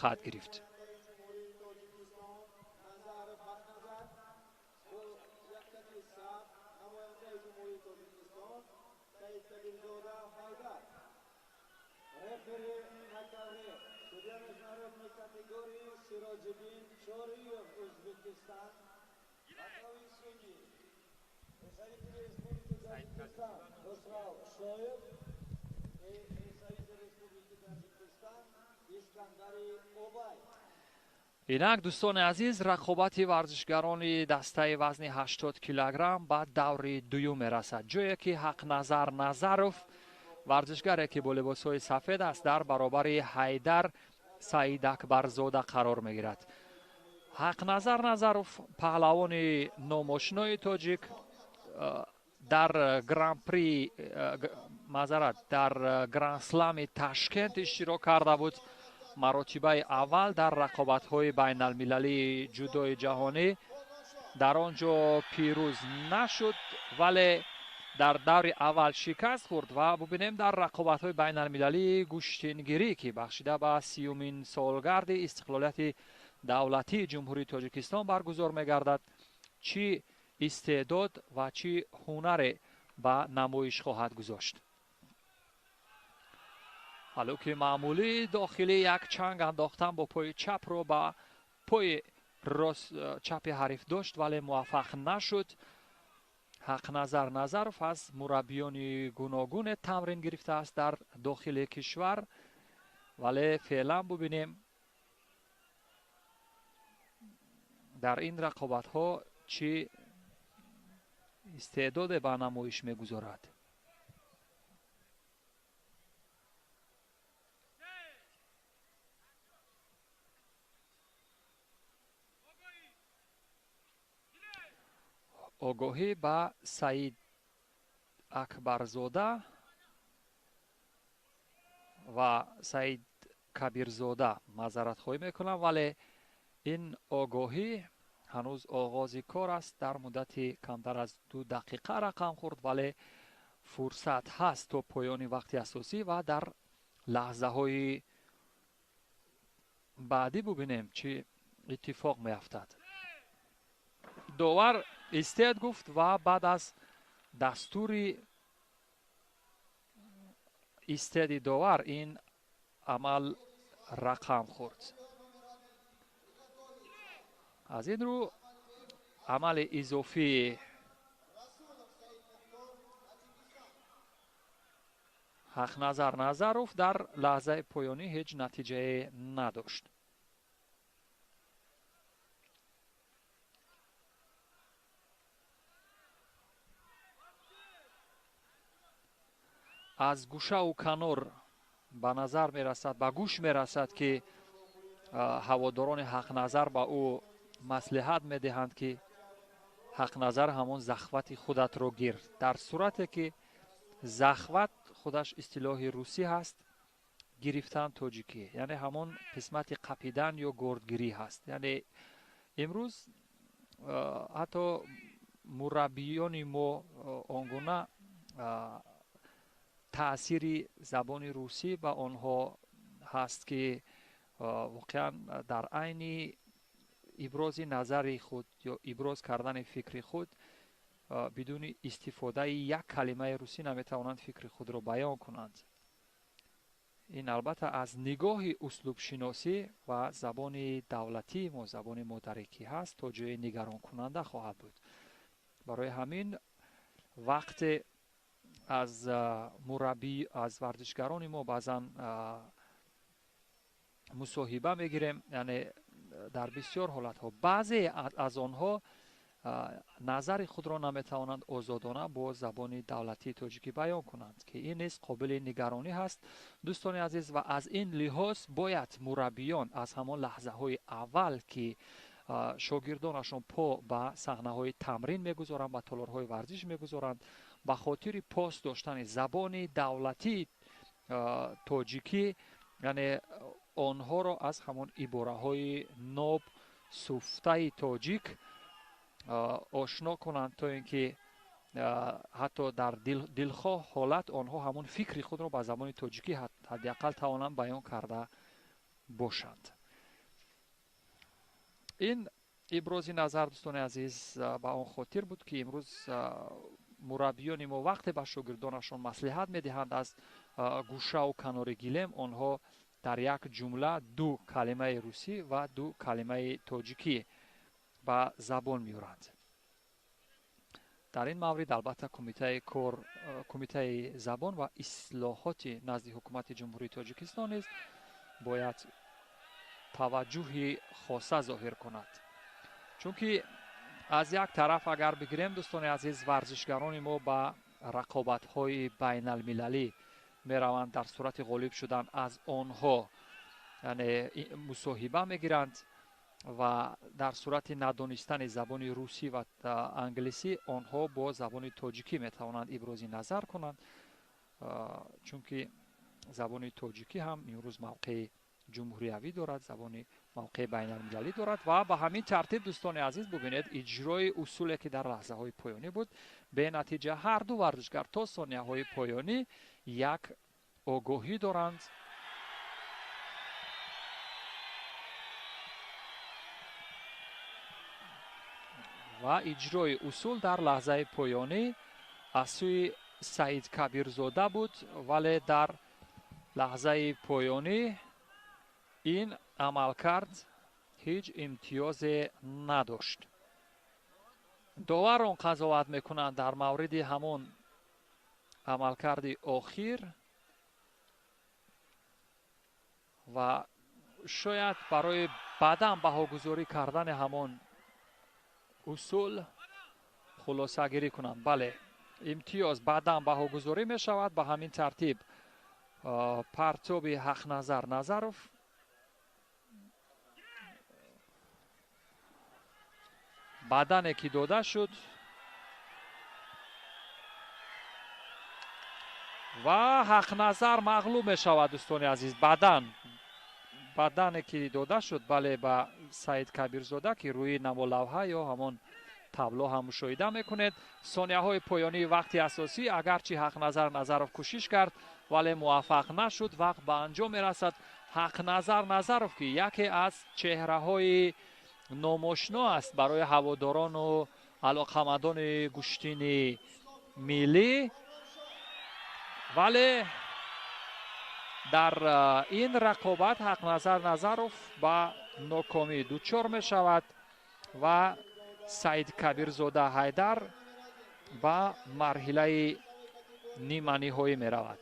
خواهد گرفت. اینک دوستان عزیز، رقابت ورزشگران دسته وزن 80 کیلوگرم به دور دوم میرسد، جایی که حقنظر نظروف ورزشگری که با لباسهای سفید است در برابر حیدر سعید اکبرزاده قرار میگیرد. حقنظر نظروف پهلوان ناماشنای تاجیک در گران پری در گران سلام تاشکند اشتراک کرده بود. مراتبه اول در رقابت‌های بین المللی جودو جهانی در آنجا پیروز نشد، ولی در دور اول شکست خورد و ببینیم در رقابت‌های بین المللی گوشتینگیری که بخشیده به 30مین سالگرد استقلالیت دولتی جمهوری تاجیکستان برگزار می‌گردد چی استعداد و چی هنر به نمایش خواهد گذاشت. حالا که معمولی داخلی یک چنگ انداختن با پای چپ رو با پای راست چپ حریف داشت ولی موفق نشد. حقنظر نظروف از مربیان گوناگون تمرین گرفته است در داخل کشور، ولی فعلا ببینیم در این رقابت ها چی استعداد به نمایش میگذارد. آگاهی به سعید اکبرزاده و سعید کبیرزاده معذرت خواهی میکنم، ولی این آگاهی هنوز آغاز کار است. در مدت کمتر از 2 دقیقه رقم خورد، ولی فرصت هست تا پایان وقت اساسی و در لحظه های بعدی ببینیم چی اتفاق می افتد. داور استعد گفت و بعد از دستور استعد داور این عمل رقم خورد. از این رو عمل اضافی حقنظر نظروف در لحظه پایانی هیچ نتیجه نداشت. از گوشه و کنار به نظر می رسد، به گوش می رسد که هواداران حقنظر به او مصلحت می دهند که حقنظر همون زخوت خودت رو گیر. در صورتی که زخوت خودش اصطلاح روسی هست، گرفتن تاجیکی یعنی همون قسمت قپیدن یا گردگیری هست. یعنی امروز حتی مربیان ما آنگونه تأثیر زبان روسی به آنها هست که واقعا در عین ابراز نظر خود یا ابراز کردن فکر خود بدون استفاده یک کلمه روسی نمیتوانند فکر خود را بیان کنند. این البته از نگاه اسلوب شناسی و زبان دولتی ما، زبان مدرکی هست، تا جای نگران کننده خواهد بود. برای همین وقت از مربی از ورزشگران ما بعضا مصاحبه میگیریم، یعنی در بسیار حالت ها بعضی از آنها نظر خود را نمیتوانند آزادانه با زبان دولتی تاجیکی بیان کنند که این نیز قابل نگرانی هست دوستان عزیز. و از این لحاظ باید مربیان از همان لحظه های اول که شاگردانشون پا به صحنه های تمرین میگذارند، به تالارهای ورزش میگذارند، به خاطر پاس داشتن زبان دولتی تاجیکی، یعنی آنها را از همون عباره های ناب سفته تاجیک آشنا کنند تا اینکه حتی در دلخواه حالت آنها همون فکر خود را به زبان تاجیکی حداقل توانند بیان کرده باشند. این ابراز نظر دوستان عزیز به آن خاطر بود که امروز مربیان ما وقتی به شاگردانشان مصلحت میدهند از گوشه و کنار گلیم آنها در یک جمله دو کلمه روسی و دو کلمه تاجیکی به زبان میارند. در این مورد البته کمیته زبان و اصلاحات نزد حکومت جمهوری تاجیکستان است باید توجه خاصه ظاهر کند. چون که از یک طرف اگر بگیریم دوستان عزیز ورزشگران ما با رقابت های بین المللی می روند، در صورت غالب شدن از آنها یعنی مصاحبه می گیرند و در صورت ندانستن زبان روسی و انگلیسی آنها با زبان تاجیکی می توانند ابراز نظر کنند، چون که زبان تاجیکی هم امروز موقع جمهوریوی دارد، زبان موقع بین المللی دارد و به همین ترتیب دوستان عزیز ببینید اجرای اصولی که در لحظه های پایانی بود به نتیجه هر دو ورزشگر تا ثانیه های پایانی یک آگاهی دارند و اجرای اصول در لحظه پایانی از سوی سعید کبیرزاده بود، ولی در لحظه پایانی این عملکرد هیچ امتیاز نداشت. داوران قضاوت میکنند در مورد همون عملکرد آخر و شاید برای بعداً بهاگذاری کردن همون اصول خلاصه گیری کنند. بله، امتیاز بعداً بهاگذاری می شود. به همین ترتیب پرتاب حق نظر نظروف بدنی که داده شد و حق نظر مغلوب می شود دوستان عزیز. بدنی که داده شد بله به سعید کبیرزاده که روی نمالوحه یا همون تابلو هم مشاهده میکنید. ثانیه های پایانی وقتی اساسی اگرچه حق نظر نظروف کوشش کرد ولی موفق نشد. وقت به انجام میرسد. حق نظر نظروف که یکی از چهره های ناماشنا است برای هواداران و علاقمندان گشتین ملی، ولی در این رقابت حق نظر نظروف به ناکامی دچار می شود و سعید کبیرزاده حیدر به مرحله نیمه نهایی می رود.